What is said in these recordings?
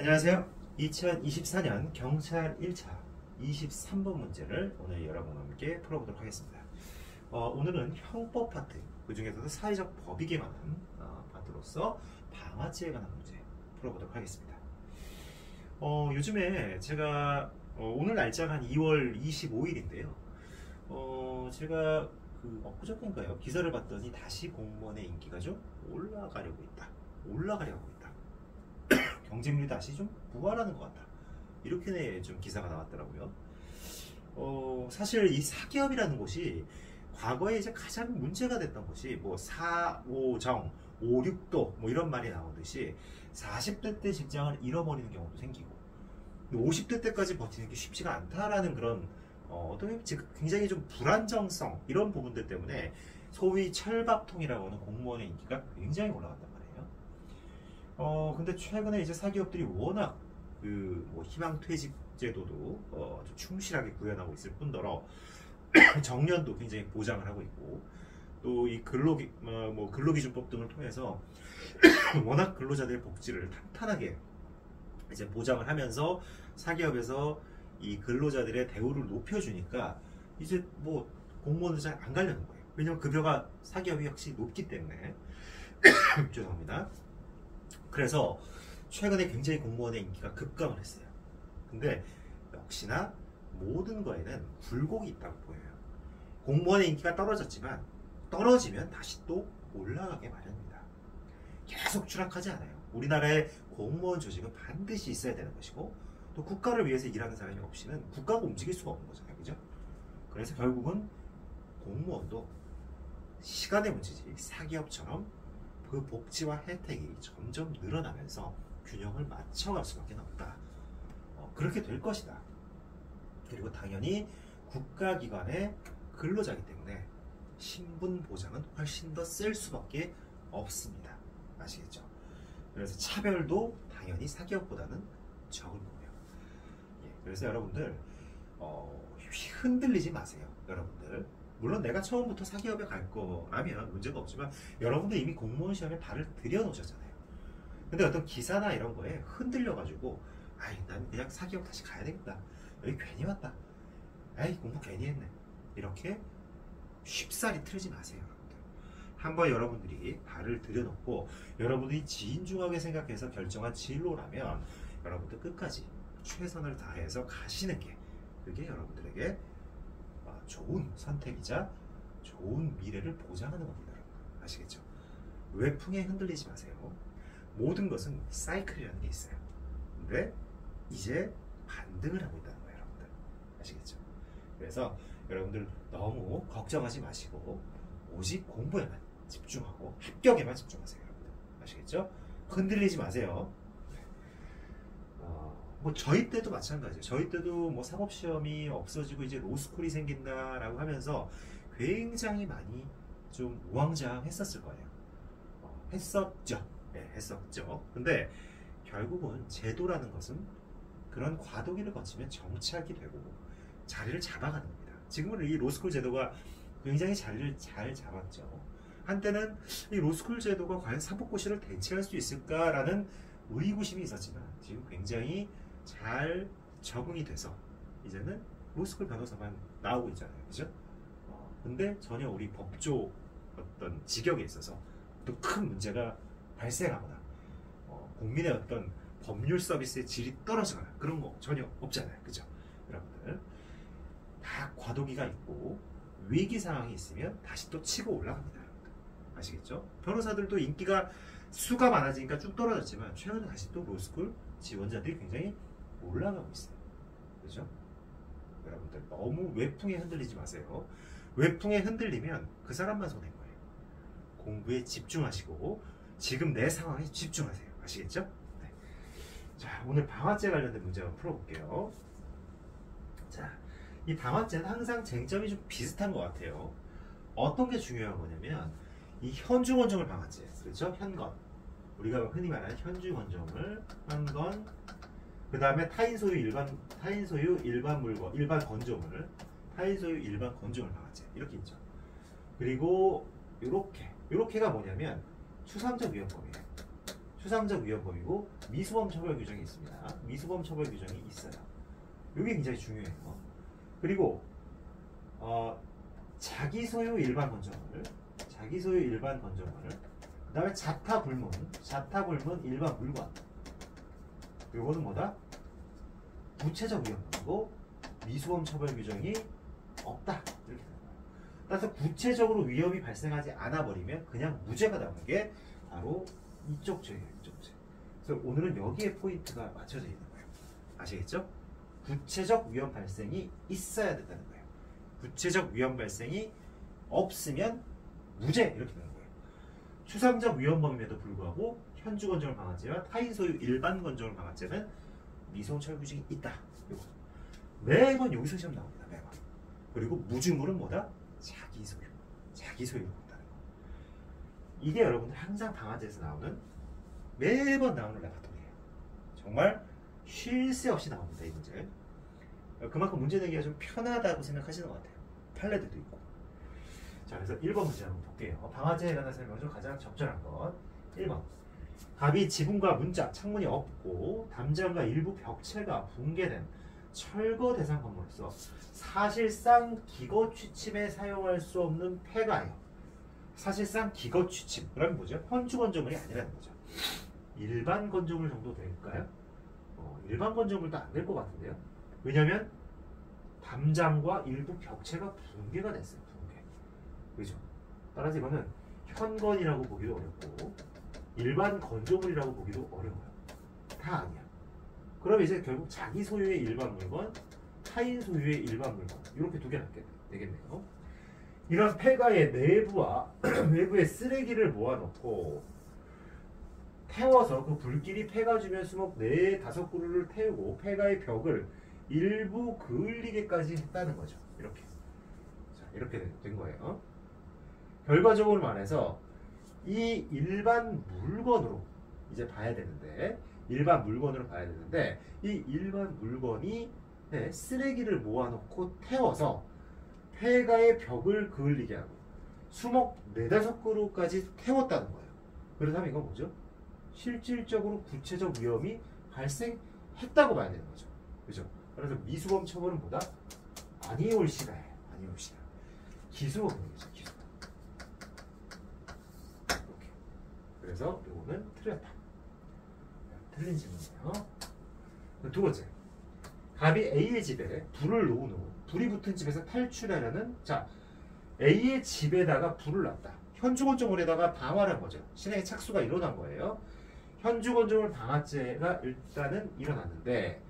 안녕하세요. 2024년 경찰 1차 23번 문제를 오늘 여러분과 함께 풀어보도록 하겠습니다. 오늘은 형법 파트, 그 중에서도 사회적 법익에 관한 파트로서 방화죄에 관한 문제 풀어보도록 하겠습니다. 요즘에 제가 오늘 날짜가 한 2월 25일인데요. 제가 엊그저께인가요? 기사를 봤더니 다시 공무원의 인기가 좀 올라가려고 있다. 경쟁률이 다시 좀 부활하는 것 같다. 이렇게 좀 기사가 나왔더라고요. 사실 이 사기업이라는 곳이 과거에 이제 가장 문제가 됐던 것이 뭐 4, 5정, 5, 6도 뭐 이런 말이 나오듯이 40대 때 직장을 잃어버리는 경우도 생기고 50대 때까지 버티는 게 쉽지가 않다라는 그런 어떤 굉장히 좀 불안정성 이런 부분들 때문에 소위 철밥통이라고 하는 공무원의 인기가 굉장히 올라갔단 말이에요. 근데 최근에 이제 사기업들이 워낙 뭐 희망퇴직 제도도 좀 충실하게 구현하고 있을 뿐더러 정년도 굉장히 보장을 하고 있고 또 이 근로기준법 등을 통해서 워낙 근로자들의 복지를 탄탄하게 이제 보장을 하면서 사기업에서 이 근로자들의 대우를 높여주니까 이제 뭐 공무원은 잘 안 가려는 거예요. 왜냐면 급여가 사기업이 역시 높기 때문에 죄송합니다. 그래서 최근에 굉장히 공무원의 인기가 급감을 했어요. 근데 역시나 모든 거에는 굴곡이 있다고 보여요. 공무원의 인기가 떨어졌지만 떨어지면 다시 또 올라가게 마련입니다. 계속 추락하지 않아요. 우리나라의 공무원 조직은 반드시 있어야 되는 것이고 또 국가를 위해서 일하는 사람이 없이는 국가가 움직일 수가 없는 거잖아요. 그죠? 그래서 결국은 공무원도 시간의 문제지 사기업처럼 그 복지와 혜택이 점점 늘어나면서 균형을 맞춰갈 수밖에 없다. 그렇게 될 것이다. 그리고 당연히 국가기관의 근로자이기 때문에 신분 보장은 훨씬 더 셀 수밖에 없습니다. 아시겠죠? 그래서 차별도 당연히 사기업보다는 적을 거고요. 그래서 여러분들 흔들리지 마세요. 여러분들 물론 내가 처음부터 사기업에 갈 거라면 문제가 없지만 여러분들 이미 공무원 시험에 발을 들여놓으셨잖아요. 근데 어떤 기사나 이런 거에 흔들려가지고 난 그냥 사기업 다시 가야 되겠다. 여기 괜히 왔다. 공부 괜히 했네. 이렇게 쉽사리 틀지 마세요. 여러분들. 한번 여러분들이 발을 들여놓고 여러분들이 진중하게 생각해서 결정한 진로라면 여러분들 끝까지 최선을 다해서 가시는 게 그게 여러분들에게 좋은 선택이자 좋은 미래를 보장하는 겁니다. 여러분. 아시겠죠? 외풍에 흔들리지 마세요. 모든 것은 사이클이라는 게 있어요. 근데 이제 반등을 하고 있다는 거예요. 여러분들. 아시겠죠? 그래서 여러분들 너무 걱정하지 마시고 오직 공부에만 집중하고 합격에만 집중하세요. 여러분들. 아시겠죠? 흔들리지 마세요. 뭐 저희 때도 마찬가지예요. 저희 때도 뭐 사법시험이 없어지고 이제 로스쿨이 생긴다라고 하면서 굉장히 많이 좀 우왕좌왕했었을 거예요. 했었죠. 네, 했었죠. 근데 결국은 제도라는 것은 그런 과도기를 거치면 정착이 되고 자리를 잡아가는 겁니다. 지금은 이 로스쿨 제도가 굉장히 자리를 잘 잡았죠. 한때는 이 로스쿨 제도가 과연 사법고시를 대체할 수 있을까라는 의구심이 있었지만 지금 굉장히 잘 적응이 돼서 이제는 로스쿨 변호사만 나오고 있잖아요. 그죠? 근데 전혀 우리 법조 어떤 직역에 있어서 또 큰 문제가 발생하거나 국민의 어떤 법률 서비스의 질이 떨어지거나 그런 거 전혀 없잖아요. 그죠? 여러분들 다 과도기가 있고 위기 상황이 있으면 다시 또 치고 올라갑니다. 여러분들. 아시겠죠? 변호사들도 인기가 수가 많아지니까 쭉 떨어졌지만 최근에 다시 또 로스쿨 지원자들이 굉장히 올라가고 있어요. 그죠? 여러분들 너무 외풍에 흔들리지 마세요. 외풍에 흔들리면 그 사람만 손해인 거예요. 공부에 집중하시고 지금 내 상황에 집중하세요. 아시겠죠? 네. 자, 오늘 방화죄 관련된 문제 한번 풀어볼게요. 자, 이 방화죄는 항상 쟁점이 좀 비슷한 것 같아요. 어떤 게 중요한 거냐면 이 현중원정을 방화죄, 그렇죠? 현건. 우리가 흔히 말하는 현중원정을 현건, 그 다음에 타인 소유 일반 물건, 일반 건조물, 타인 소유 일반 건조물 방화죄 이렇게 있죠. 그리고 요렇게가 뭐냐면 추상적 위헌법이에요. 추상적 위헌범이고 미수범 처벌 규정이 있습니다. 미수범 처벌 규정이 있어요. 이게 굉장히 중요해요. 그리고 자기 소유 일반 건조물, 그 다음에 자타불문 일반 물건. 요거는 뭐다? 구체적 위헌범이고 미수범 처벌 규정이 없다. 이렇게 되는 거예요. 따라서 구체적으로 위험이 발생하지 않아 버리면 그냥 무죄가 나오는 게 바로 이쪽 죄예요. 이쪽 죄. 그래서 오늘은 여기에 포인트가 맞춰져 있는 거예요. 아시겠죠? 구체적 위험 발생이 있어야 된다는 거예요. 구체적 위험 발생이 없으면 무죄 이렇게 되는 거예요. 추상적 위헌범임에도 불구하고 현주건조물 방아죄와 타인 소유 일반 건조물 방아죄는 미수범 처벌 규정이 있다. 요거. 매번 여기서 시험 나옵니다. 매번. 그리고 무주물은 뭐다? 자기 소유로 본다는 거. 이게 여러분들 항상 방아죄에서 나오는 매번 나오는 레파토리예요. 정말 쉴 새 없이 나옵니다. 이 문제. 그만큼 문제 내기가 좀 편하다고 생각하시는 것 같아요. 판례들도 있고. 자, 그래서 1번 문제 한번 볼게요. 방아죄에 관한 설명 중 가장 적절한 것. 1번. 갑이 지붕과 문짝, 창문이 없고 담장과 일부 벽체가 붕괴된 철거 대상 건물로서 사실상 기거 취침에 사용할 수 없는 폐가예요. 사실상 기거 취침. 그러면 뭐죠? 현주 건조물이 아니라는 거죠. 일반 건조물 정도 될까요? 일반 건조물도 안 될 것 같은데요. 왜냐면 담장과 일부 벽체가 붕괴가 됐어요. 붕괴. 그죠? 따라서 이거는 현건이라고 보기도 어렵고 일반 건조물이라고 보기도 어려워요. 다 아니야. 그럼 이제 결국 자기 소유의 일반 물건, 타인 소유의 일반 물건 이렇게 두 개 남게 되겠네요. 이런 폐가의 내부와 외부에 쓰레기를 모아놓고 태워서 그 불길이 폐가 주변 수목 4-5그루를 태우고 폐가의 벽을 일부 그을리게까지 했다는 거죠. 이렇게. 자, 이렇게 된 거예요. 결과적으로 말해서 이 일반 물건으로 이제 봐야 되는데 이 일반 물건이 쓰레기를 모아놓고 태워서 폐가의 벽을 그을리게 하고 수목 4-5그루까지 태웠다는 거예요. 그렇다면 이건 뭐죠? 실질적으로 구체적 위험이 발생했다고 봐야 되는 거죠. 그죠? 그래서 미수범 처벌은 뭐다? 아니올시다예요. 아니올시다. 기수범이죠. 기수. 이렇게. 그래서 이거는 틀렸다. 틀린 질문이에요. 두 번째. 갑이 A의 집에 불을 놓은 후 불이 붙은 집에서 탈출하려는 A의 집에다가 불을 놨다. 현주건조물에다가 방화를 한 거죠. 실행의 착수가 일어난 거예요. 현주건조물 방화죄가 일단은 일어났는데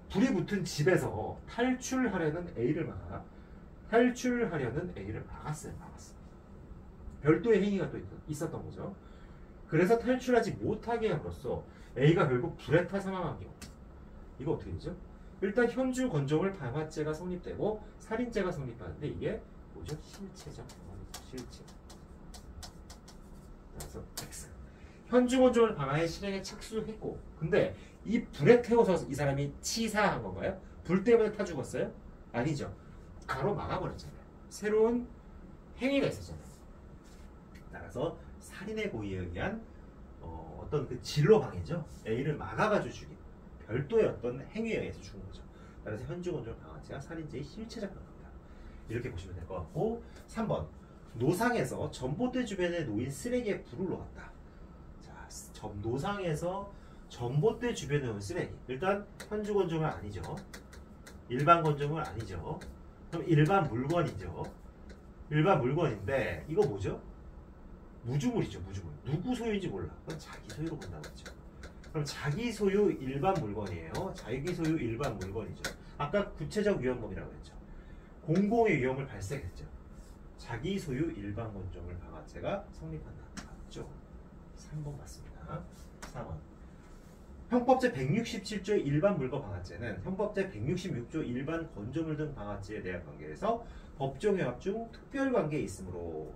불이 붙은 집에서 탈출하려는 A를 막았어요. 별도의 행위가 또 있었던 거죠. 그래서 탈출하지 못하게 함으로써 A가 결국 불에 타 사망한 경우. 이거 어떻게 되죠? 일단 현주건조물 방화죄가 성립되고 살인죄가 성립하는데 이게 뭐죠? 실체적 경험이죠. 실체. 그래서 X. 현주건조물 방화의 실행에 착수했고 근데 이 불에 태워서 이 사람이 치사한 건가요? 불 때문에 타 죽었어요? 아니죠. 가로막아버렸잖아요. 새로운 행위가 있었잖아요. 따라서 살인의 고의에 의한 어떤 그 진로 방해죠. A를 막아가지고 죽인 별도의 어떤 행위에 의해서 죽은 거죠. 따라서 현주건조물 방화죄가 살인죄의 실체적 경험이다. 이렇게 보시면 될 것 같고 3번. 노상에서 전봇대 주변에 놓인 쓰레기에 불을 놓았다. 자, 노상에서 전봇대 주변에 놓인 쓰레기. 일단 현주건조물 아니죠. 일반 건조물 아니죠. 그럼 일반 물건이죠. 일반 물건인데 이거 뭐죠? 무주물이죠. 무주물. 누구 소유인지 몰라. 그럼 자기 소유로 본다고 했죠. 그럼 자기 소유 일반 물건이에요. 자기 소유 일반 물건이죠. 아까 구체적 위헌범이라고 했죠. 공공의 위험을 발생했죠. 자기 소유 일반 건조물 방화죄가 성립한다. 맞죠? 3번 맞습니다. 4번. 형법제 167조의 일반 물건 방화죄는 형법제 166조 일반 건조물 등 방화죄에 대한 관계에서 법정협약 중 특별관계에 있으므로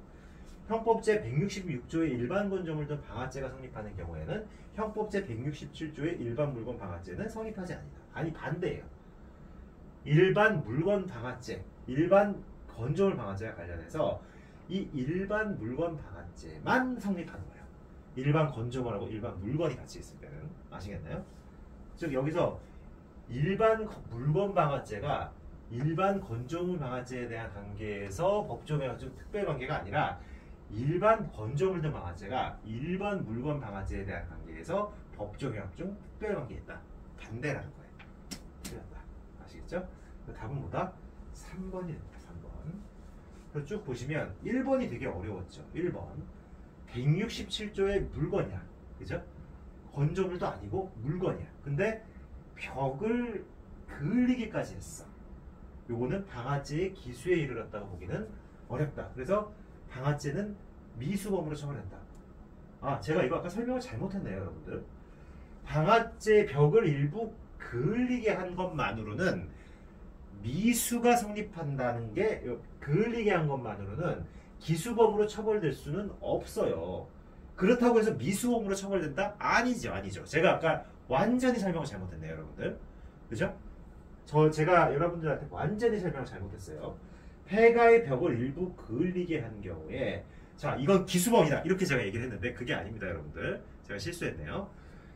형법제 166조의 일반 건조물 등 방화죄가 성립하는 경우에는 형법제 167조의 일반 물건 방화죄는 성립하지 않는다. 아니 반대예요. 일반 물건 방화죄, 일반 건조물 방화죄와 관련해서 이 일반 물건 방화죄만 성립하는 거예요. 일반 건조물하고 일반 물건이 같이 있을 때는 아시겠나요? 즉 여기서 일반 물건 방아죄가 일반 건조물 방아죄에 대한 관계에서 법조명령 특별관계가 아니라 일반 건조물들 방아죄가 일반 물건 방아죄에 대한 관계에서 법조명령 특별관계에 있다. 반대라는 거예요. 틀렸다. 아시겠죠? 답은 뭐다? 3번이 됩니다. 3번. 쭉 보시면 1번이 되게 어려웠죠. 1번. 167조의 물건이야. 그죠? 건조물도 아니고 물건이야. 근데 벽을 그을리기까지 했어. 요거는 방아죄의 기수에 이르렀다고 보기는 어렵다. 그래서 방아죄는 미수범으로 처벌했다. 아, 제가 이거 아까 설명을 잘못했네요, 여러분들. 방아죄 벽을 일부 그을리게 한 것만으로는 미수가 성립한다는 게 그을리게 한 것만으로는 기수범으로 처벌될 수는 없어요. 그렇다고 해서 미수범으로 처벌된다? 아니죠, 아니죠. 제가 아까 완전히 설명을 잘못했네요, 여러분들. 그죠? 제가 여러분들한테 완전히 설명을 잘못했어요. 폐가의 벽을 일부 그을리게 한 경우에 자, 이건 기수범이다. 이렇게 제가 얘기를 했는데 그게 아닙니다, 여러분들. 제가 실수했네요.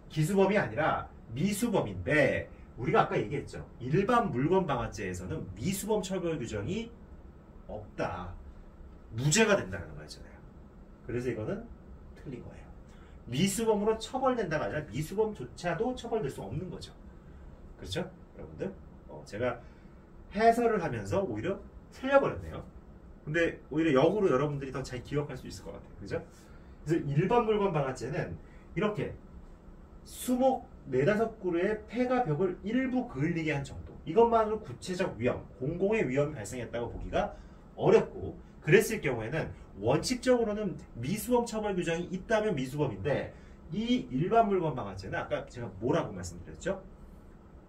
기수범이 아니라 미수범인데 우리가 아까 얘기했죠. 일반 물건 방아죄에서는 미수범 처벌 규정이 없다. 무죄가 된다는 거였잖아요. 그래서 이거는 틀린 거예요. 미수범으로 처벌된다가 아니라 미수범조차도 처벌될 수 없는 거죠. 그렇죠? 여러분들? 제가 해설을 하면서 오히려 틀려버렸네요. 근데 오히려 역으로 여러분들이 더 잘 기억할 수 있을 것 같아요. 그죠? 그래서 일반 물건 방아죄는 이렇게 수목 4-5그루의 폐가 벽을 일부 그을리게 한 정도. 이것만으로 구체적 위험, 공공의 위험이 발생했다고 보기가 어렵고 그랬을 경우에는 원칙적으로는 미수범 처벌 규정이 있다면 미수범인데 이 일반 물건 방아죄는 아까 제가 뭐라고 말씀드렸죠?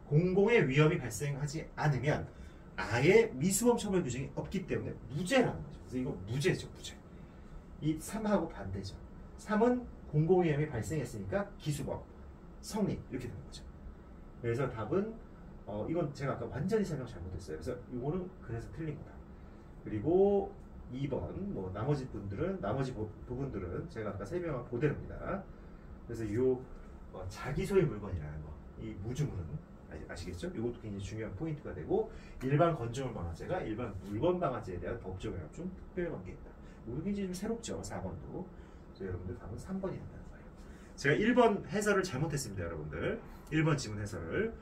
공공의 위험이 발생하지 않으면 아예 미수범 처벌 규정이 없기 때문에 무죄라는 거죠. 그래서 이거 무죄죠, 무죄. 이 3하고 반대죠. 3은 공공위험이 발생했으니까 기수범, 성립 이렇게 되는 거죠. 그래서 답은 이건 제가 아까 완전히 설명 잘못했어요. 그래서 이거는 그래서 틀린 거다. 그리고 2번 나머지 부분들은 제가 아까 설명한 그대로입니다. 그래서 이 자기 소유 물건이라는 거, 이 무주물은 아시겠죠? 이것도 굉장히 중요한 포인트가 되고 일반 건조물 방아죄가 일반 물건 방아죄에 대한 법적 영향 중 특별관계에 있다. 이거 굉장히 좀 새롭죠. 4번도. 그래서 여러분들 답은 3번이 된다는 거예요. 제가 1번 해설을 잘못했습니다, 여러분들. 1번 지문 해설을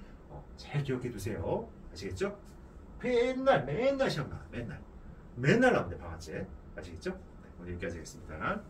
잘 기억해 두세요. 아시겠죠? 맨날 시험 나. 맨날 나옵니다, 방아죄. 아시겠죠? 네, 오늘 여기까지 하겠습니다.